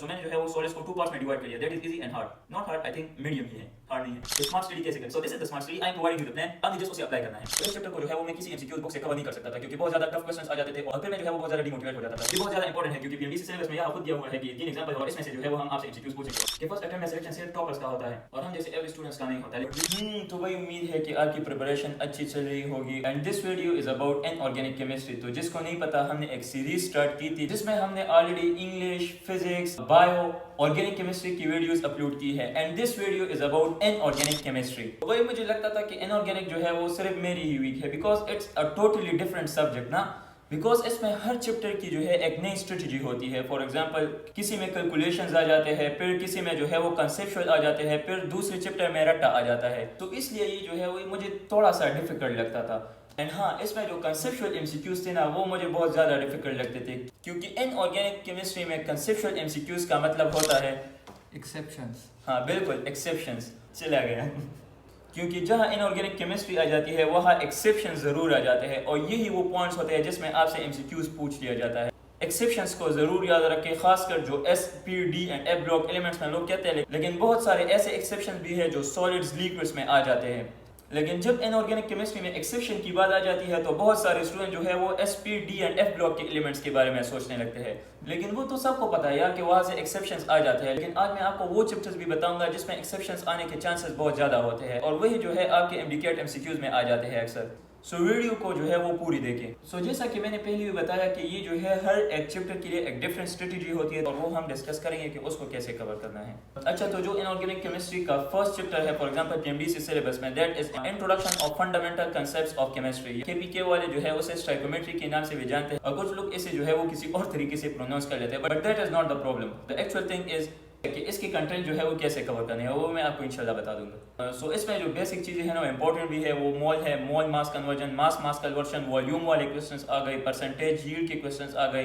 सो मैंने जो है वो सॉलिड्स को 2 पार्ट्स में डिवाइड कर दिया, that is easy and hard. Not hard, I think medium ही है, हार्ड नहीं है। स्मार्ट स्टडी कैसे करें? So this is the smart study, I am providing you the plan, अब मुझे उसे अप्लाई करना है। तो इस चैप्टर को जो है वो मैं किसी एमसीक्यू बुक से कवर नहीं कर सकता था क्योंकि बहुत ज्यादा टफ क्वेश्चंस आ जाते थे और फिर मैं जो है वो बहुत ज्यादा डिमोटिवेट हो जाता था। ये बहुत ज्यादा इंपॉर्टेंट है क्योंकि पीएमडीसी सिलेबस में यहाँ खुद दिया हुआ है कि 3 एग्जांपल और इसमें से जो है वो हम आपसे एमसीक्यूज पूछेंगे कि फर्स्ट अटेम्प्ट में सिलेक्शन सिर्फ टॉपर्स का होता है और हम जैसे एवरेज स्टूडेंट्स का नहीं होता। तो भाई उम्मीद है कि आपकी प्रिपरेशन अच्छी चल रही होगी and this video is about inorganic chemistry. तो जिसको नहीं पता, हमने एक सीरीज स्टार्ट की थी जिसमें हमने already English, physics, bio, organic chemistry की वीडियोस अपलोड की है and this video is about inorganic chemistry. तो वही मुझे लगता था कि इनऑर्गेनिक जो है वो सिर्फ मेरी ही वीक है because it's a totally different subject ना, बिकॉज इसमें हर चैप्टर की जो है एक नई स्ट्रेटजी होती है। फॉर एग्जांपल किसी में कैलकुलेशंस आ जाते हैं, फिर किसी में जो है वो कंसेप्चुअल आ जाते हैं, फिर दूसरे चैप्टर में रट्टा आ जाता है। तो इसलिए ये जो है वो मुझे थोड़ा सा डिफिकल्ट लगता था। एंड हाँ, इसमें जो कंसेप्चुअल एमसीक्यूज थे ना वो मुझे बहुत ज़्यादा डिफिकल्ट लगते थे क्योंकि इनऑर्गेनिक केमिस्ट्री में कंसेप्चुअल एमसीक्यूज का मतलब होता है एक्सेप्शंस। हाँ बिल्कुल, एक्सेप्शंस। चला गया क्योंकि जहाँ इनऑर्गेनिक केमिस्ट्री आ जाती है वहाँ एक्सेप्शन जरूर आ जाते हैं और यही वो पॉइंट्स होते हैं जिसमें आपसे एमसीक्यूज पूछ लिया जाता है। एक्सेप्शंस को जरूर याद रखें, खासकर जो S, P, D and F block elements में लोग कहते हैं, लेकिन बहुत सारे ऐसे एक्सेप्शन भी है जो सॉलिड्स, लिक्विड्स में आ जाते हैं। लेकिन जब इनऑर्गेनिक केमिस्ट्री में एक्सेप्शन की बात आ जाती है तो बहुत सारे स्टूडेंट जो है वो S, P, D and F block के एलिमेंट्स के बारे में सोचने लगते हैं, लेकिन वो तो सबको पता है यार कि वहाँ से एक्सेप्शंस आ जाते हैं। लेकिन आज मैं आपको वो चैप्टर्स भी बताऊंगा जिसमें एक्सेप्शंस आने के चांसेस बहुत ज़्यादा होते हैं और वही जो है आपके एमडीकेट एमसीक्यूज में आ जाते हैं अक्सर। सो वीडियो को जो है वो पूरी देखें। सो जैसा कि मैंने पहले भी बताया कि ये जो है हर एक चैप्टर के लिए एक डिफरेंट स्ट्रेटजी होती है और वो हम डिस्कस करेंगे कि उसको कैसे कवर करना है। अच्छा, तो जो इनऑर्गेनिक केमिस्ट्री का फर्स्ट चैप्टर है फॉर एग्जांपल पीएमडीसी सिलेबस में, that is introduction of fundamental concepts of chemistry. KPK वाले जो है उसे स्टोइकोमेट्री के नाम से भी जानते हैं और कुछ लोग इसे जो है वो किसी और तरीके से प्रोनाउंस कर लेते हैं, but that is not the problem. The actual thing is कि इसकी कंटेंट जो है वो कैसे कवर करनी है वो मैं आपको इंशाल्लाह बता दूंगा। सो इसमें जो बेसिक चीज़ें हैं ना इंपॉर्टेंट भी है, वो मोल है, मोल mass conversion, mass conversion, volume वाले क्वेश्चंस आ गए, परसेंटेज यील्ड के क्वेश्चंस आ गए,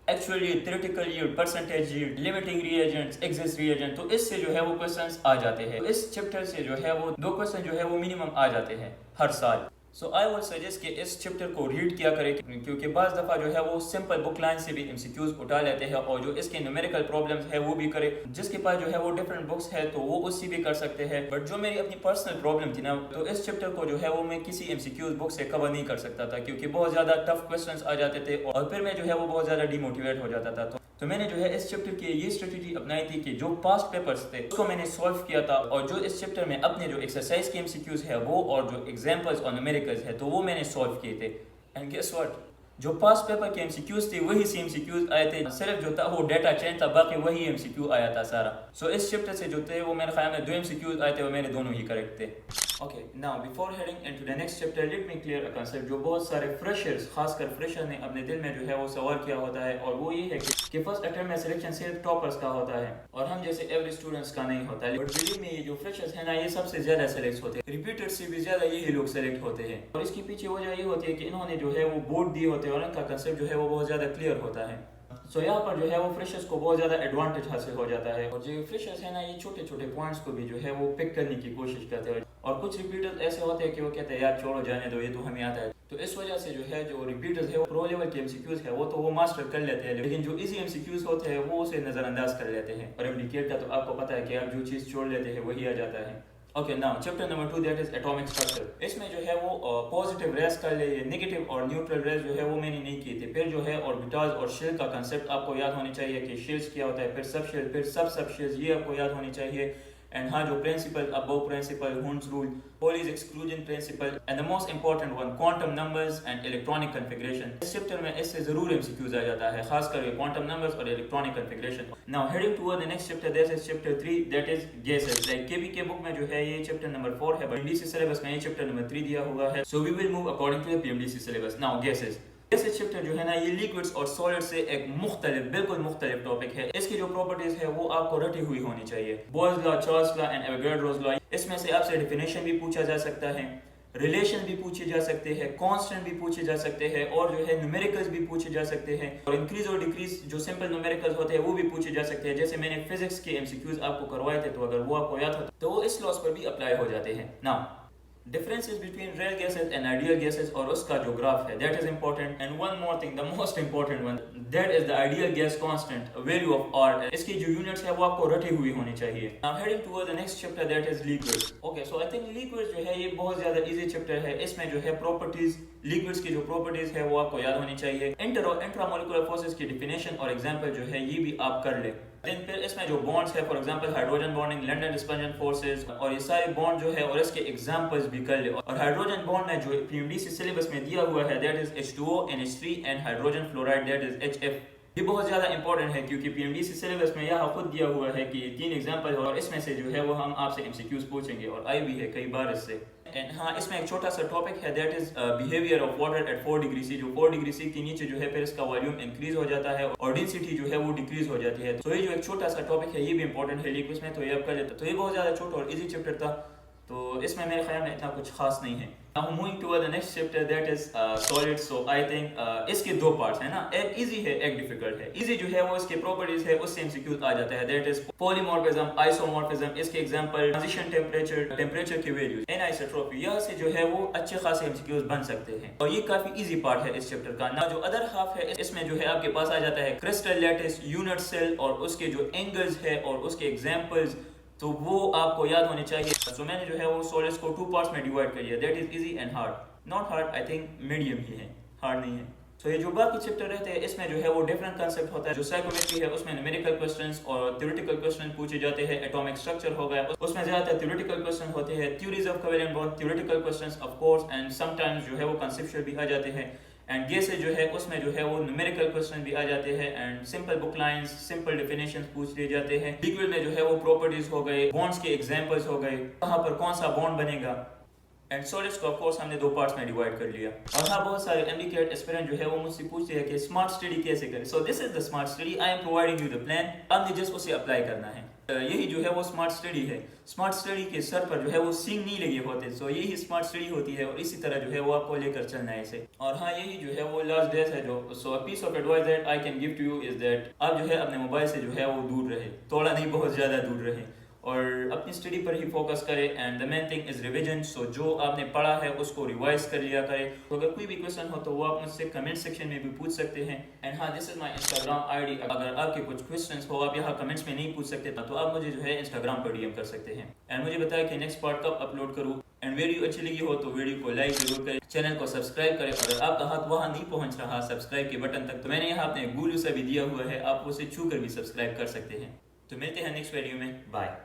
actually theoretical yield, percentage yield, limiting reagents, exist reagent, तो इससे जो है वो क्वेश्चंस आ जाते हैं। तो इस चैप्टर से जो है वो 2 क्वेश्चन जो है वो मिनिमम आ जाते हैं हर साल। सो आई वुड सजेस्ट कि इस चैप्टर को रीड किया करें क्योंकि बाज़ दफ़ा जो है वो सिंपल बुक लाइन से भी एमसीक्यूज उठा लेते हैं और जो इसके न्यूमेरिकल प्रॉब्लम्स है वो भी करे। जिसके पास जो है वो डिफरेंट बुक्स है तो वो उससे भी कर सकते हैं, बट जो मेरी अपनी पर्सनल प्रॉब्लम थी ना, तो इस चैप्टर को जो है वो मैं किसी एमसीक्यूज बुक से कवर नहीं कर सकता था क्योंकि बहुत ज़्यादा टफ क्वेश्चंस आ जाते थे और फिर मैं जो है वो बहुत ज़्यादा डिमोटिवेट हो जाता था। तो मैंने जो है इस चैप्टर की ये स्ट्रेटजी अपनाई थी कि जो पास्ट पेपर्स थे उसको मैंने सॉल्व किया था और जो इस चैप्टर में अपने जो एक्सरसाइज के एमसीक्यूज है वो और जो एग्जांपल्स और न्यूमेरिकल्स है तो वो मैंने सॉल्व किए थे। एंड गेस व्हाट, जो पास्ट पेपर के एमसीक्यूज थे वही से एमसीक्यूज आए थे, सिर्फ जो था वो डेटा चेंज था, बाकी वही एमसीक्यू आया था सारा। सो इस चैप्टर से जो थे वो मेरे ख्याल में 2 एमसीक्यूज आए थे और मेरे दोनों ही करेक्ट थे। Okay, now before heading into the next chapter let me clear a concept जो बहुत सारे फ्रेशर्स, खासकर फ्रेशर ने अपने दिल में जो है वो सवाल किया होता है, और वो ये है कि फर्स्ट अटेम्प्ट में सिलेक्शन सिर्फ टॉपर्स का होता है और हम जैसे एवरेज स्टूडेंट्स का नहीं होता। बट बिलीव मी, जो फ्रेशर्स है ना ये सबसे ज्यादा सेलेक्ट होते हैं, रिपीटेड से भी ज्यादा यही लोग सेलेक्ट होते हैं और इसके पीछे वजह ये होती है कि इन्होंने जो है वो बोर्ड दिए होते हैं और इनका कंसेप्ट जो है वो बहुत ज्यादा क्लियर होता है। सो यहाँ पर जो है वो फ्रेशर्स को बहुत ज़्यादा एडवांटेज हासिल हो जाता है और जो फ्रेशर्स है ना ये छोटे छोटे पॉइंट्स को भी जो है वो पिक करने की कोशिश करते हैं और कुछ रिपीटर्स ऐसे होते हैं कि वो कहते हैं यार छोड़ो जाने दो, ये तो हमें आता है। तो इस वजह से जो है जो रिपीटर्स है वो प्रो लेवल के एमसीक्यूज है वो तो वो मास्टर कर लेते हैं, लेकिन जो इजी एमसीक्यूज होते हैं वो उसे नज़रअंदाज कर लेते हैं और एमडीकेट का तो आपको पता है कि आप जो चीज़ छोड़ लेते हैं वही आ जाता है। Okay, now chapter number 2 that is atomic structure. इसमें जो है वो पॉजिटिव रेस कर ले, नेगेटिव और न्यूट्रल रेस जो है वो मैंने नहीं किए थे। फिर जो है ऑर्बिटल्स और शेल का कंसेप्ट आपको याद होनी चाहिए कि शेल्स क्या होता है, फिर सब शेल, फिर सब शेल्स, ये आपको याद होनी चाहिए। एंड हाँ, जो principle, Aufbau principle, Hund's rule, Pauli's exclusion principle and the most important one quantum numbers and electronic configuration. इस चैप्टर में इससे जरूर एमसीक्यूज आ जाता है, खासकर ये क्वांटम नंबर्स और electronic configuration. Now heading toward the next chapter that is chapter 3 that is gases. Like KBK book में जो है ये चैप्टर नंबर 4 है, बट पीएमडीसी सिलेबस में ये चैप्टर नंबर 3 दिया हुआ है। So we will move according to the PMDC syllabus. Now gases, ऐसे चैप्टर जो है ना ये लिक्विड्स और सॉलिड से एक बिल्कुल मुख्तलिफ टॉपिक है। इसकी जो प्रॉपर्टीज है वो आपको रटी हुई होनी चाहिए। Boyle's law, Charles law and Avogadro's law, इसमें से आपसे डेफिनेशन भी पूछा जा सकता है, रिलेशन भी पूछे जा सकते हैं, कांस्टेंट भी पूछे जा सकते हैं और जो है न्यूमेरिकल्स भी पूछे जा सकते हैं और इंक्रीज और डिक्रीज जो सिंपल न्यूमेरिकल्स होते हैं वो भी पूछे जा सकते हैं। जैसे मैंने फिजिक्स के एमसीक्यूज आपको करवाए थे तो अगर वो आपको याद हो तो वो इस लॉस पर भी अप्लाई हो जाते हैं। Now differences between real gases and ideal gases और उसका जो ग्राफ है, that is important. And one more thing, the most important one, that is the ideal gas constant value of R. इसकी जो units है वो आपको रटी हुई होनी चाहिए. Now heading toward the next chapter, that is liquids. Okay, so I think liquids जो है ये बहुत ज़्यादा easy chapter है. इसमें जो है properties, liquids की जो properties है वो आपको याद होनी चाहिए. Intramolecular forces की definition और example जो है ये भी आप कर ले. फिर इसमें जो बॉन्ड्स है, for example hydrogen bonding, London dispersion forces और ये सारे बॉन्ड जो है और इसके एग्जांपल्स भी कर ले. और हाइड्रोजन बॉन्ड में जो पीएमडीसी सिलेबस में दिया हुआ है, that is H2O, NH3 and hydrogen fluoride, that is HF. ये बहुत ज़्यादा इंपॉर्टेंट है क्योंकि पीएमडीसी सिलेबस में यहाँ खुद दिया हुआ है कि 3 एग्जांपल है और इसमें से जो है वो हम आपसे एमसीक्यूज पूछेंगे और आई भी है कई बार इससे. एंड हाँ, इसमें एक छोटा सा टॉपिक है, that is behaviour of water at 4 degree C. जो 4 डिग्री सी के नीचे जो है फिर इसका वॉल्यूम इंक्रीज हो जाता है और डेंसिटी जो है वो डिक्रीज हो जाती है. तो ये जो एक छोटा सा टॉपिक है ये भी इंपॉर्टेंट है लिक्विड्स में, तो ये आप कर लेते. तो ये बहुत ज़्यादा छोटा और इजी चैप्टर था, तो इसमें मेरे ख्याल में इतना कुछ खास नहीं है. Now moving toward the next chapter, that is solids. So I think इसके दो पार्ट्स हैं ना, एक इजी है एक डिफिकल्ट है. इजी जो है वो इसके प्रॉपर्टीज है उससे एमसीक्यूज आ जाता है, that is polymorphism, isomorphism. इसके एग्जांपल ट्रांजिशन टेम्परेचर की वैल्यूज, एनिसोट्रॉपी, यहाँ से जो है वो अच्छे खासे एमसीक्यूज बन सकते हैं और ये काफी इजी पार्ट है इस चैप्टर का. ना जो अदर हाफ है इसमें जो है आपके पास आ जाता है क्रिस्टल लैटिस, यूनिट सेल और उसके जो एंगल्स है और उसके एग्जांपल्स, तो वो आपको याद होने चाहिए. तो मैंने जो है वो सॉलिड्स को 2 पार्ट्स में डिवाइड कर दिया, that is easy and hard. Not hard, I think medium ही है, हार्ड नहीं है. तो ये जो बाकी चैप्टर रहते हैं इसमें जो है वो डिफरेंट कंसेप्ट होता है. जो साइकोमेट्री है उसमें न्यूमेरिकल क्वेश्चंस और थ्योरेटिकल क्वेश्चन पूछे जाते हैं. एटॉमिक स्ट्रक्चर हो गया उसमें ज्यादातर थ्योरेटिकल क्वेश्चन होते हैं. Theories of covalent bond, theoretical questions of course, and sometimes जो है वो कंसेप्चुअल भी आ जाते हैं. एंड गैसेज जो है उसमें जो है वो न्यूमेरिकल क्वेश्चन भी आ जाते हैं and simple book lines, simple definitions पूछ लिए जाते हैं. लिक्विड में जो है वो प्रॉपर्टीज हो गए, बॉन्ड्स के एग्जांपल्स हो गए, कहाँ पर कौन सा बॉन्ड बनेगा. एंड सॉलिड्स को ऑफ कोर्स हमने 2 पार्ट्स में डिवाइड कर लिया. और हाँ, बहुत सारे एमबीकेट एस्पिरेंट जो है वो मुझसे पूछते हैं कि स्मार्ट स्टडी कैसे करें. So this is the smart study, I am providing you the plan, आपने जस्ट उसे अप्लाई करना है. यही जो है वो स्मार्ट स्टडी है. स्मार्ट स्टडी के सर पर जो है वो सींग नहीं लगे होते, सो यही स्मार्ट स्टडी होती है और इसी तरह जो है वो आपको लेकर चलना है इसे. और हाँ, यही जो है वो लास्ट डेज है जो. So a piece of advice that I can give to you is that आप जो है अपने मोबाइल से जो है वो दूर रहे, थोड़ा नहीं बहुत ज़्यादा दूर रहे और अपनी स्टडी पर ही फोकस करें. And the main thing is revision. So जो आपने पढ़ा है उसको रिवाइज कर लिया करें. तो अगर कोई भी क्वेश्चन हो तो वो आप मुझसे कमेंट सेक्शन में भी पूछ सकते हैं. एंड हाँ, this is my Instagram ID. अगर आपके कुछ क्वेश्चंस हो आप यहाँ कमेंट्स में नहीं पूछ सकते तो आप मुझे जो है इंस्टाग्राम पर डीएम कर सकते हैं. एंड मुझे बताया कि नेक्स्ट पार्ट कब अपलोड करूँ. एंड वीडियो अच्छी लगी हो तो वीडियो को लाइक जरूर करें, चैनल को सब्सक्राइब करें. अगर आपका हाथ वहाँ नहीं पहुँच रहा सब्सक्राइब के बटन तक, तो मैंने यहाँ अपने गूगल से भी दिया हुआ है, आप उसे छू कर भी सब्सक्राइब कर सकते हैं. तो मिलते हैं नेक्स्ट वीडियो में, बाय.